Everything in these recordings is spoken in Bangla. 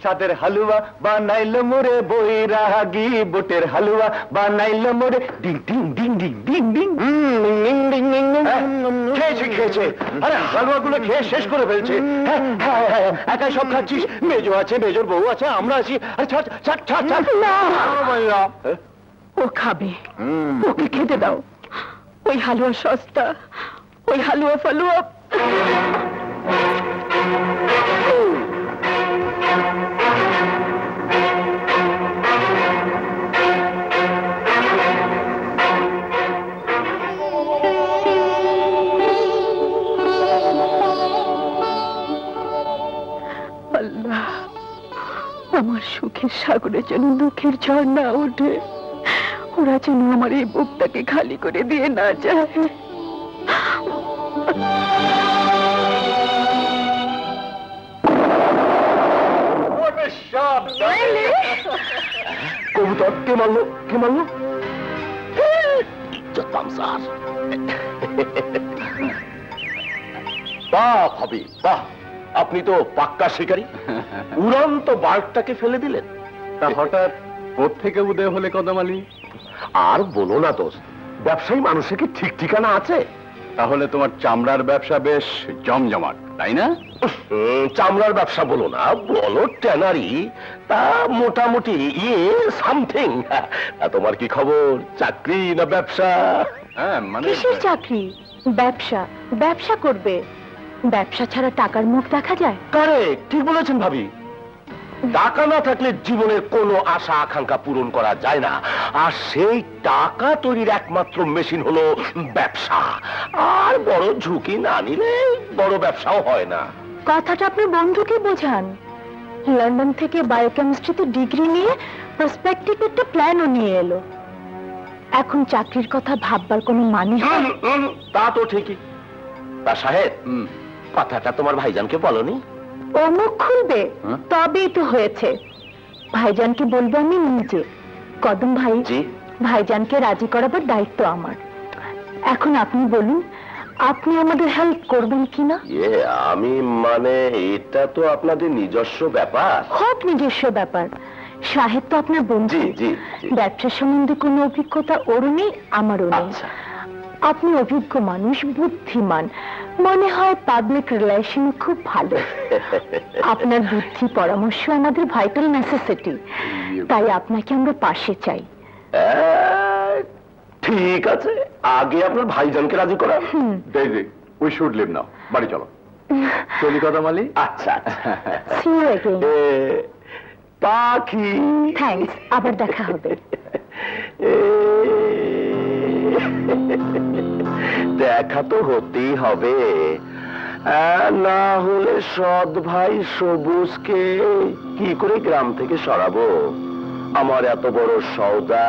সাদের হালুয়া বানাইল মোরে বৈরাগী, বুটের হালুয়া বানাইল মোরে ding ding ding ding ding ding ding ding ding ding. খেয়েছে খেয়েছে, আরে হালুয়াগুলো খেয়ে শেষ করে ফেলছে। একাই সব খাচ্ছিস? মেজো আছে, মেজোর বউ আছে, আমরা আছি। আরে ছাড় ছাড় ছাড় ছাড়। ও খাবে, ওকে খেতে দাও। ওই হালুয়া সস্তা, ওই হালুয়া ফালুয়া। আল্লাহ, আমার সুখের সাগরে যেন দুঃখের ঝড় না ওঠে, ওরা যেন আমার এই বুকটাকে খালি করে দিয়ে না যায়। কবুতর কে মারলো? কে মারলো? বাহ ভাবি বাহ, আপনি তো পাক্কা শিকারী। উড়ন্ত বাঘটাকে ফেলে দিলেন। তা হঠাৎ ওর থেকে উদয় হলে কদম আলী? আর বলো না দোস্ত, ব্যবসায়ী মানুষের কি ঠিক ঠিকানা আছে? তাহলে তোমার চামড়ার ব্যবসা বেশ জমজমাট, তাই না? চামড়ার ব্যবসা বলো না, বলো ট্যানারি, তা মোটামুটি সামথিং। তোমার কি খবর, চাকরি না ব্যবসা? হ্যাঁ মানে কিসের চাকরি? ব্যবসা। ব্যবসা করবে, ব্যবসা ছাড়া টাকার মুখ দেখা যায়? কারেক্ট, ঠিক বলেছেন ভাবি। টাকা না থাকলে জীবনের কোনো আশা আকাঙ্ক্ষা পূরণ করা যায় না, আর সেই টাকা তৈরির একমাত্র মেশিন হলো ব্যবসা। আর বড় ঝুঁকি না নিলে বড় ব্যবসাও হয় না। কথাটা আপনি বন্ধুকে বোঝান। লন্ডন থেকে বায়োকেমিস্ট্রিতে ডিগ্রি নিয়ে প্রসপেক্টিভ একটা প্ল্যানও নিয়ে এলো। এখন চাকরির কথা ভাববার কোনো মানে হয়? তা তো ঠিকই। তা সাহেব, কথাটা তোমার ভাইজানকে বলনি? ও মুখ খুলবে তবেই তো হয়েছে। ভাইজানকে বলবো আমি নিজে। কদম ভাই, ভাইজানকে রাজি করাবার দায়িত্ব আমার। এখন আপনি বলুন, আপনি আমাদের হেল্প করবেন কিনা? আমি মানে এটা তো আপনাদের নিজস্ব ব্যাপার। হোক নিজস্ব ব্যাপার, সাহেব তো আপনার বন্ধু। ব্যবসা সম্বন্ধে কোনো অভিজ্ঞতা ওরও নেই, আমারও নেই। আপনি অভিজ্ঞ মানুষ, বুদ্ধিমান, মনে হয় পাবলিক রিলেশন খুব ভালো। আপনার বুদ্ধি পরামর্শ আমাদের ভাইটাল নেসেসিটি, তাই আপনাকে আমরা পাশে চাই। ঠিক আছে, আগে আপনার ভাইজানকে রাজি করা। উই শুড লিভ নাও, বাড়ি চলো। চলি কদম আলী। আচ্ছা, See you again. পাখি, থ্যাঙ্কস, আবার দেখা হবে। দেখা তো হতেই হবে, না হলে সৎ ভাই সবুজকে কি করে গ্রাম থেকে সরাবো? আমার এত বড় সওদা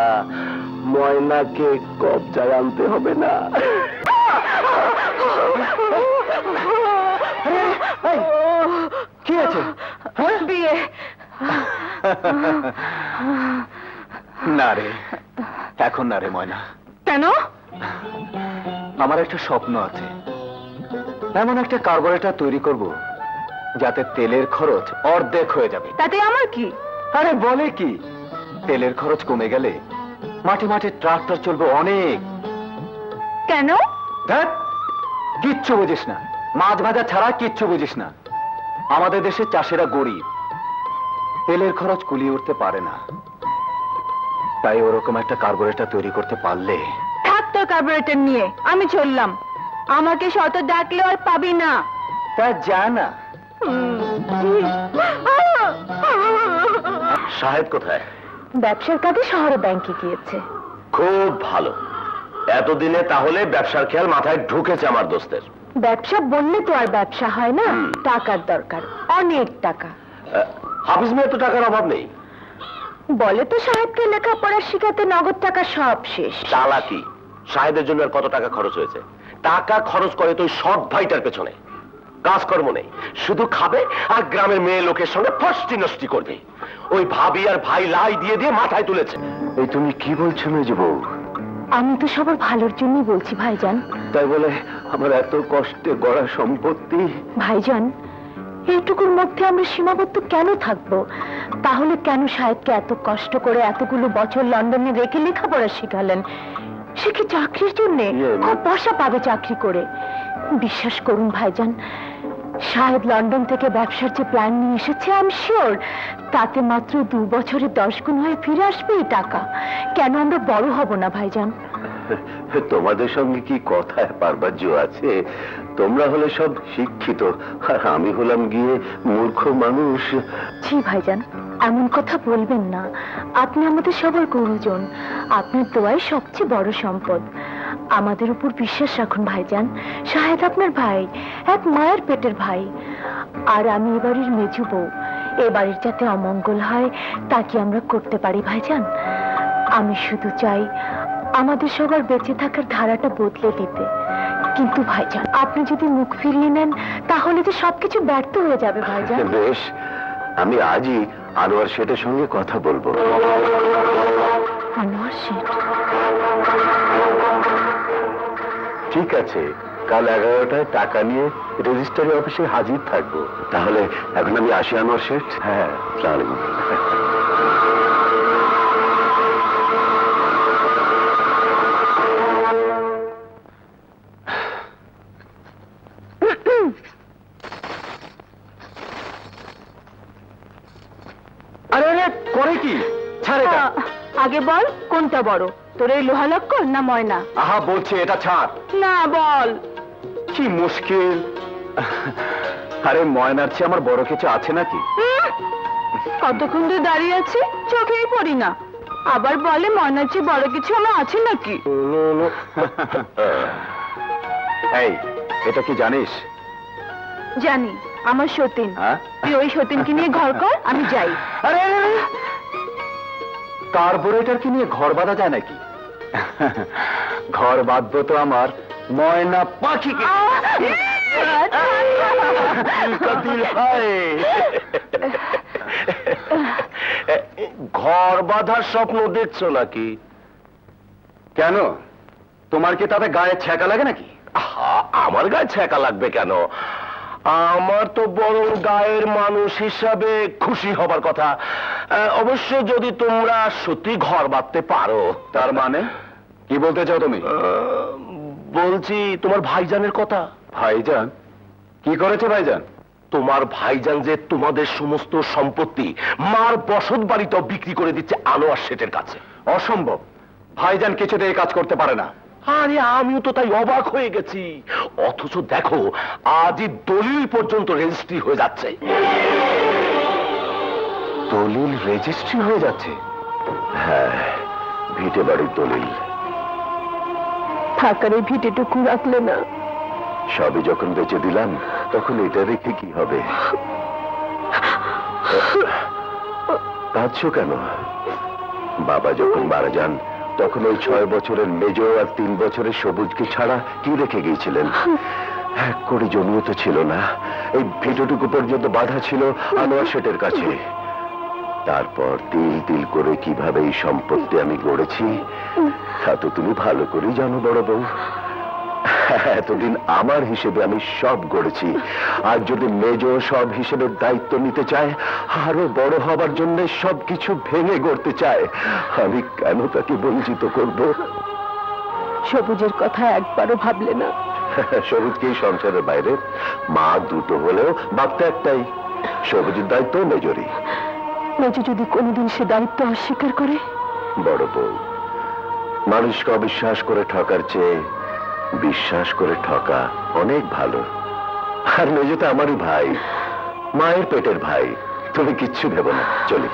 ময়নাকে কবজায় আনতে হবে না? কি আছে? বিয়ে না রে, এখন না রে ময়না। কেন? আমার একটা স্বপ্ন আছে, এমন একটা কার্বোরেটর তৈরি করব যাতে তেলের খরচ অর্ধেক হয়ে যাবে। তাতে আমার কি? আরে বলে কি, তেলের খরচ কমে গেলে মাঠে মাঠে ট্রাক্টর চলবে অনেক। কেন? দেখ, কিচ্ছু বুঝিস না, মাছ ভাজা ছাড়া কিচ্ছু বুঝিস না। আমাদের দেশে চাষিরা গরিব, তেলের খরচ কুলিয়ে উঠতে পারে না, তাই ওরকম একটা কার্বোরেটর তৈরি করতে পারলে। থাক তোর কার্বোরেটর নিয়ে, আমি চললাম। আমাকে শত ডাকলে আর পাবি না। তা যা না। সাহেব কোথায়? ব্যবসার কাজে শহরে ব্যাংকে গিয়েছে। খুব ভালো, এতদিনে তাহলে ব্যবসার খেয়াল মাথায় ঢুকেছে আমার দোস্তের। ব্যবসা বললে তো আর ব্যবসা হয় না, টাকার দরকার, অনেক টাকা। হাফিজ মেয়ে তো টাকার অভাব নেই। বলে তো সাহেবকে লেখাপড়া শিখাতে নগদ টাকা সব শেষ। চালাকি, সাহেবের জন্য আর কত টাকা খরচ হয়েছে? টাকা খরচ করে তো সৎ ভাইটার পেছনে, কাজকর্ম নেই, শুধু খাবে আর গ্রামের মেয়ে লোকের সঙ্গে ফষ্টি নষ্টি করবে। ওই ভাবি আর ভাই লাই দিয়ে দিয়ে মাথায় তুলেছে। এই তুমি কি বলছো মেজো বউ? আমি তো সবার ভালোর জন্যই বলছি ভাইজান। তাই বলে আমার এত কষ্টে গড়া সম্পত্তি? ভাইজান, এইটুকুর মধ্যে আমরা সীমাবদ্ধ কেন থাকবো? তাহলে কেন সাহেবকে এত কষ্ট করে এতগুলো বছর লন্ডনে রেখে লেখাপড়া শিখালেন? সে কি চাকরির জন্য? খুব পয়সা পাবে চাকরি করে। বিশ্বাস করুন ভাইজান, সাহেব লন্ডন থেকে ব্যবসার যে প্ল্যান নিয়ে এসেছে, আমি শিওর তাতে মাত্র 2 বছরে 10 গুণ হয়ে ফিরে আসবে এই টাকা। কেন আমরা বড় হব না ভাইজান? তোমাদের সঙ্গে কি কথায় পারবার জো আছে? তোমরা হলে সব শিক্ষিত, আর আমি হলাম গিয়ে মূর্খ মানুষ। জি ভাইজান, এমন কথা বলবেন না। আপনি আমাদের সবার গুরুজন। আপনার দোয়াই সবচেয়ে বড় সম্পদ। আমাদের উপর বিশ্বাস রাখুন ভাইজান। শাহেদ আপনার ভাই, এক মায়ের পেটের ভাই। আর আমি এবারের মেজু বউ। এবারের যাতে অমঙ্গল হয় তা কি আমরা করতে পারি ভাইজান? আমি শুধু চাই আমাদের সবার বেঁচে থাকার ধারাটা বদলে দিতে। কিন্তু ভাইজান, আপনি যদি মুখ ফিরিয়ে নেন তাহলে তো সবকিছু ব্যর্থ হয়ে যাবে ভাইজান। বেশ, আমি আজই আনোয়ার শেঠের সঙ্গে কথা বলবো। আনোয়ার শেঠ? ঠিক আছে, কাল 11টায় টাকা নিয়ে রেজিস্ট্রারি অফিসে হাজির থাকবো। তাহলে এখন আমি আসি আনোয়ার শেঠ। হ্যাঁ, আসসালামু আলাইকুম। আরে আরে, করে কি? ছাড় এটা। আগে বল, কোনটা বড়, তোর এই লোহা লক্কর না ময়না? আহা, বলছে এটা ছাড়। না, বল। কি মুশকিল। আরে, ময়নার চেয়ে আমার বড় কিছু আছে নাকি? কতক্ষণ ধরে দাঁড়িয়ে আছি, চোখেই পড়ি না। আবার বলে ময়নার চেয়ে বড় কিছু আমার আছে নাকি? এই, এটা কি জানিস? জানি, আমার সতীন। হ্যাঁ? তুই ওই সতীনকে নিয়ে ঘর কর, আমি যাই। আরে আরে, আরে, কার্বোরেটর কি নিয়ে ঘর বাঁধা যায় নাকি? ঘর বাঁধবো তো আমার ময়না পাখিকে। ঘর বাঁধার স্বপ্ন দেখছো নাকি? কেন, তোমার কি তাতে গায়ে ছ্যাঁকা লাগে নাকি? আমার গায়ে ছ্যাঁকা লাগবে কেন? আমার তো বরং গায়ের মানুষ হিসাবে খুশি হবার কথা। অবশ্য যদি তোমরা সত্যি ঘর বাঁধতে পারো। তার মানে কি বলতে চাও তুমি? বলছি তোমার ভাইজানের কথা। ভাইজান কি করেছে? ভাইজান, তোমার ভাইজান যে তোমাদের সমস্ত সম্পত্তি মার বসত বাড়িটাও বিক্রি করে দিচ্ছে আনোয়ার শেঠের কাছে। অসম্ভব, ভাইজান কিছুতে এই কাজ করতে পারে না। আরে, আমিও তো তাই অবাক হয়ে গেছি। অথচ দেখো, আজই দলিল পর্যন্ত রেজিস্ট্রি হয়ে যাচ্ছে। দলিল রেজিস্ট্রি হয়ে যাচ্ছে? হ্যাঁ, ভিটে বাড়ির দলিল। থাকার এই ভিটেটুকু রাখলে না? সবই যখন বেচে দিলাম, তখন এটা রেখে কি হবে? কাঁদছো কেন? বাবা যখন মারা যান, তখন ওই 6 বছরের মেজো আর 3 বছরের সবুজকে ছাড়া কি রেখে গিয়েছিলেন? এক করে জমিও তো ছিল না। এই ভিটোটুকু পর্যন্ত বাধা ছিল আনোয়ার শেঠের কাছে। তারপর তিল তিল করে কিভাবে এই সম্পত্তি আমি গড়েছি তা তো তুমি ভালো করেই জানো বড় বউ। এতদিন আমার হিসেবে আমি সব গড়েছি, আর যদি মেজো সব হিসেবে দায়িত্ব নিতে চায়, আরো বড় হবার জন্য সবকিছু ভেঙে গড়তে চায়, আমি কেন তাকে বঞ্চিত করব? সবুজের কথা একবারও ভাবলে না? সবুজকে এই সংসারের বাইরে মা দুটো হলেও বাপটা একটাই। সবুজের দায়িত্ব মেজরই। মেজো যদি কোনোদিন সে দায়িত্ব অস্বীকার করে? বড় বউ, মানুষকে অবিশ্বাস করে ঠকার চেয়ে বিশ্বাস করে ঠকা অনেক ভালো। আর মেজো তো আমারই ভাই, মায়ের পেটের ভাই। তুমি কিচ্ছু ভেবো না, চলি।